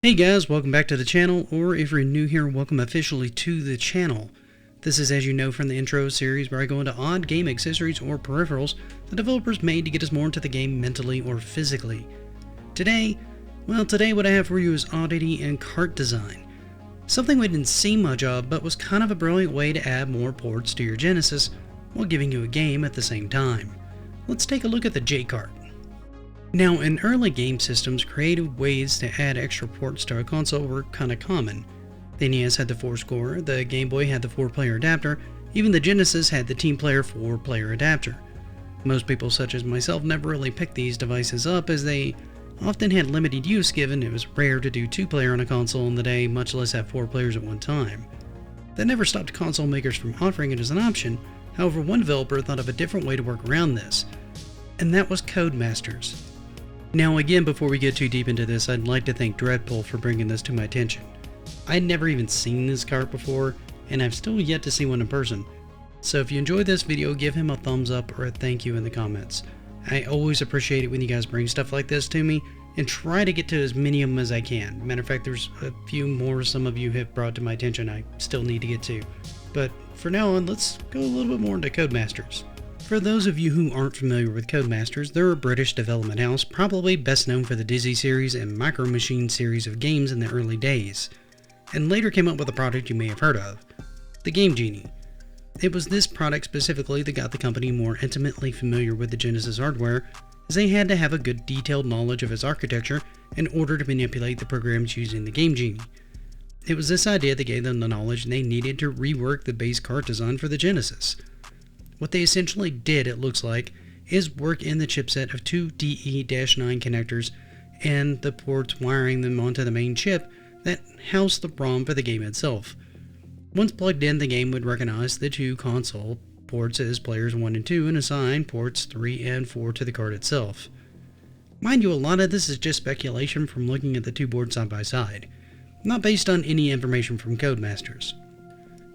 Hey guys, welcome back to the channel, or if you're new here, welcome officially to the channel. This is, as you know from the intro series, where I go into odd game accessories or peripherals the developers made to get us more into the game mentally or physically. Today what I have for you is oddity and cart design. Something we didn't see much of, but was kind of a brilliant way to add more ports to your Genesis while giving you a game at the same time. Let's take a look at the J-Cart. Now, in early game systems, creative ways to add extra ports to a console were kinda common. The NES had the 4-score, the Game Boy had the 4-player adapter, even the Genesis had the Team Player 4-player adapter. Most people such as myself never really picked these devices up as they often had limited use given it was rare to do 2-player on a console in the day, much less have 4 players at one time. That never stopped console makers from offering it as an option. However, one developer thought of a different way to work around this, and that was CodeMasters. Now again, before we get too deep into this, I'd like to thank Dreadpool for bringing this to my attention. I'd never even seen this cart before, and I've still yet to see one in person. So if you enjoyed this video, give him a thumbs up or a thank you in the comments. I always appreciate it when you guys bring stuff like this to me, and try to get to as many of them as I can. Matter of fact, there's a few more some of you have brought to my attention I still need to get to. But for now on, let's go a little bit more into CodeMasters. For those of you who aren't familiar with CodeMasters, they're a British development house, probably best known for the Dizzy series and Micro Machines series of games in the early days, and later came up with a product you may have heard of, the Game Genie. It was this product specifically that got the company more intimately familiar with the Genesis hardware, as they had to have a good detailed knowledge of its architecture in order to manipulate the programs using the Game Genie. It was this idea that gave them the knowledge they needed to rework the base cart design for the Genesis. What they essentially did, it looks like, is work in the chipset of two DE-9 connectors and the ports wiring them onto the main chip that housed the ROM for the game itself. Once plugged in, the game would recognize the two console ports as players 1 and 2 and assign ports 3 and 4 to the card itself. Mind you, a lot of this is just speculation from looking at the two boards side by side, not based on any information from CodeMasters.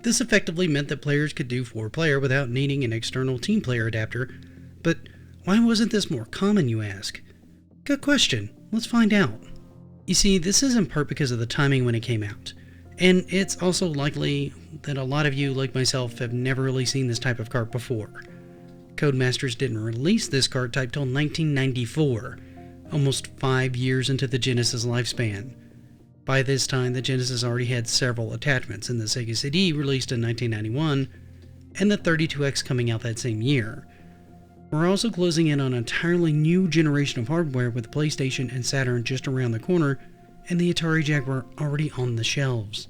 This effectively meant that players could do 4-player without needing an external team player adapter, but why wasn't this more common, you ask? Good question, let's find out. You see, this is in part because of the timing when it came out, and it's also likely that a lot of you, like myself, have never really seen this type of cart before. CodeMasters didn't release this cart type till 1994, almost 5 years into the Genesis lifespan. By this time, the Genesis already had several attachments, in the Sega CD released in 1991, and the 32X coming out that same year. We're also closing in on an entirely new generation of hardware with PlayStation and Saturn just around the corner, and the Atari Jaguar already on the shelves.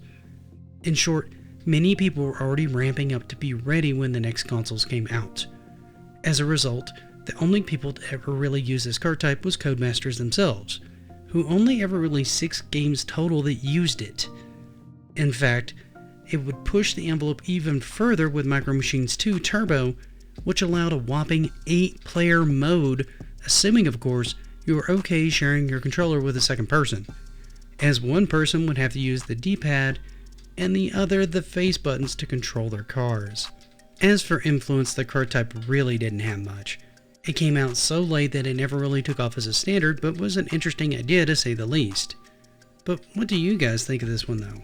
In short, many people were already ramping up to be ready when the next consoles came out. As a result, the only people to ever really use this cart type was CodeMasters themselves, who only ever released 6 games total that used it. In fact, it would push the envelope even further with Micro Machines 2 Turbo, which allowed a whopping 8-player mode, assuming of course you were okay sharing your controller with a second person, as one person would have to use the D-pad and the other the face buttons to control their cars. As for influence, the cart type really didn't have much. It came out so late that it never really took off as a standard, but was an interesting idea to say the least. But what do you guys think of this one though?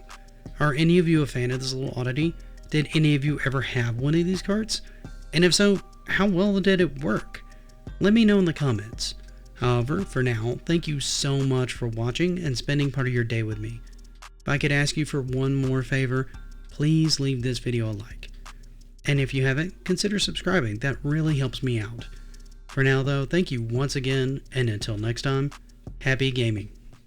Are any of you a fan of this little oddity? Did any of you ever have one of these carts? And if so, how well did it work? Let me know in the comments. However, for now, thank you so much for watching and spending part of your day with me. If I could ask you for one more favor, please leave this video a like. And if you haven't, consider subscribing, that really helps me out. For now though, thank you once again, and until next time, happy gaming.